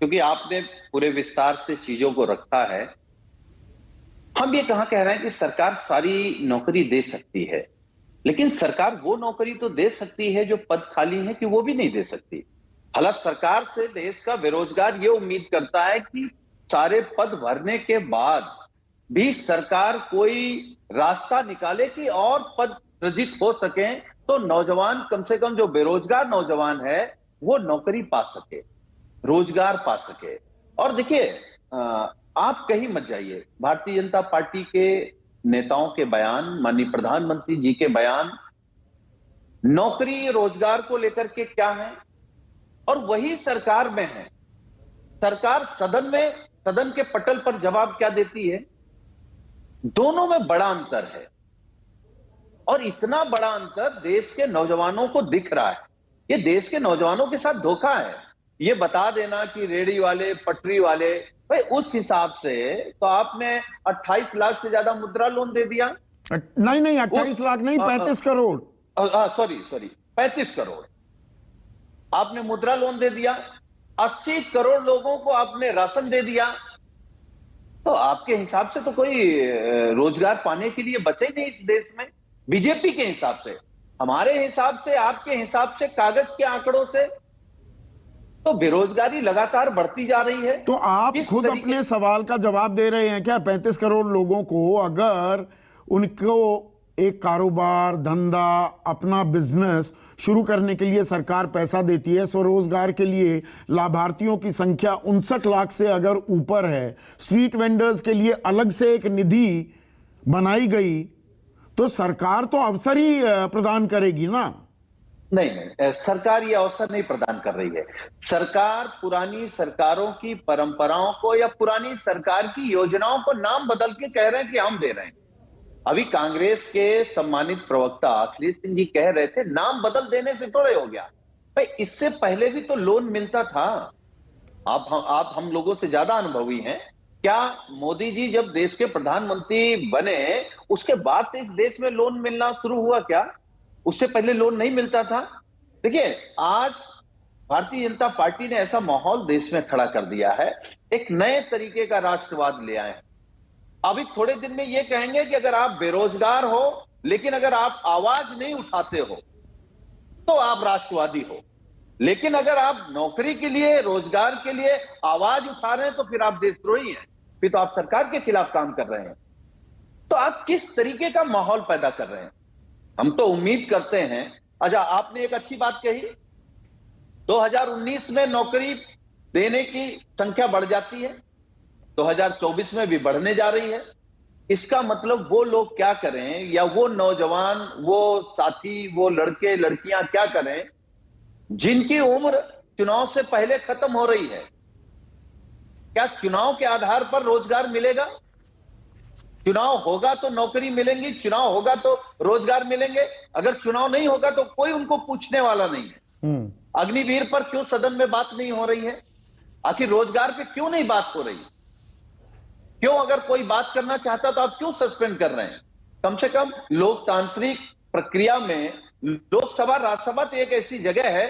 क्योंकि आपने पूरे विस्तार से चीजों को रखा है। हम ये कहाँ कह रहे हैं कि सरकार सारी नौकरी दे सकती है, लेकिन सरकार वो नौकरी तो दे सकती है जो पद खाली है कि वो भी नहीं दे सकती। हालांकि सरकार से देश का बेरोजगार ये उम्मीद करता है कि सारे पद भरने के बाद भी सरकार कोई रास्ता निकाले कि और पद सृजित हो सके, तो नौजवान, कम से कम जो बेरोजगार नौजवान है, वो नौकरी पा सके, रोजगार पा सके। और देखिए, आप कहीं मत जाइए, भारतीय जनता पार्टी के नेताओं के बयान, माननीय प्रधानमंत्री जी के बयान नौकरी रोजगार को लेकर के क्या है, और वही सरकार में है। सरकार सदन के पटल पर जवाब क्या देती है, दोनों में बड़ा अंतर है। और इतना बड़ा अंतर देश के नौजवानों को दिख रहा है। ये देश के नौजवानों के साथ धोखा है। ये बता देना कि रेहड़ी वाले, पटरी वाले, भाई उस हिसाब से तो आपने 28 लाख से ज्यादा मुद्रा लोन दे दिया। नहीं 28 लाख नहीं, 35 करोड़। सॉरी 35 करोड़ आपने मुद्रा लोन दे दिया। 80 करोड़ लोगों को आपने राशन दे दिया। तो आपके हिसाब से तो कोई रोजगार पाने के लिए बचे ही नहीं इस देश में, बीजेपी के हिसाब से। हमारे हिसाब से, आपके हिसाब से, कागज के आंकड़ों से तो बेरोजगारी लगातार बढ़ती जा रही है। तो आप खुद अपने सवाल का जवाब दे रहे हैं क्या? 35 करोड़ लोगों को अगर उनको एक कारोबार, धंधा, अपना बिजनेस शुरू करने के लिए सरकार पैसा देती है, स्वरोजगार के लिए लाभार्थियों की संख्या 59 लाख से अगर ऊपर है, स्ट्रीट वेंडर्स के लिए अलग से एक निधि बनाई गई, तो सरकार तो अवसर ही प्रदान करेगी ना? नहीं, सरकार ये अवसर नहीं प्रदान कर रही है। सरकार पुरानी सरकारों की परंपराओं को या पुरानी सरकार की योजनाओं को नाम बदल के कह रहे हैं कि हम दे रहे हैं। अभी कांग्रेस के सम्मानित प्रवक्ता अखिलेश सिंह जी कह रहे थे नाम बदल देने से थोड़ा हो गया। भाई इससे पहले भी तो लोन मिलता था। आप हम लोगों से ज्यादा अनुभवी हैं। क्या मोदी जी जब देश के प्रधानमंत्री बने उसके बाद से इस देश में लोन मिलना शुरू हुआ क्या? उससे पहले लोन नहीं मिलता था? देखिए, आज भारतीय जनता पार्टी ने ऐसा माहौल देश में खड़ा कर दिया है, एक नए तरीके का राष्ट्रवाद ले आए हैं। अभी थोड़े दिन में ये कहेंगे कि अगर आप बेरोजगार हो, लेकिन अगर आप आवाज नहीं उठाते हो तो आप राष्ट्रवादी हो, लेकिन अगर आप नौकरी के लिए, रोजगार के लिए आवाज उठा रहे हैं तो फिर आप देशद्रोही हैं, फिर तो आप सरकार के खिलाफ काम कर रहे हैं। तो आप किस तरीके का माहौल पैदा कर रहे हैं? हम तो उम्मीद करते हैं। अच्छा, आपने एक अच्छी बात कही, 2019 में नौकरी देने की संख्या बढ़ जाती है, 2024 में भी बढ़ने जा रही है। इसका मतलब वो लोग क्या करें, या वो नौजवान, वो साथी, वो लड़के लड़कियां क्या करें जिनकी उम्र चुनाव से पहले खत्म हो रही है? क्या चुनाव के आधार पर रोजगार मिलेगा? चुनाव होगा तो नौकरी मिलेंगी, चुनाव होगा तो रोजगार मिलेंगे। अगर चुनाव नहीं होगा तो कोई उनको पूछने वाला नहीं है। अग्निवीर पर क्यों सदन में बात नहीं हो रही है? आखिर रोजगार पे क्यों नहीं बात हो रही? क्यों, अगर कोई बात करना चाहता तो आप क्यों सस्पेंड कर रहे हैं? कम से कम लोकतांत्रिक प्रक्रिया में लोकसभा, राज्यसभा तो एक ऐसी जगह है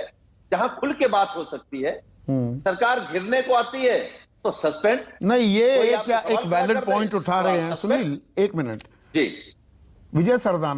जहां खुल के बात हो सकती है। सरकार घिरने को आती है तो सस्पेंड नहीं। ये क्या एक वैलिड पॉइंट उठा रहे हैं सुनील, एक मिनट जी। विजय सरदाना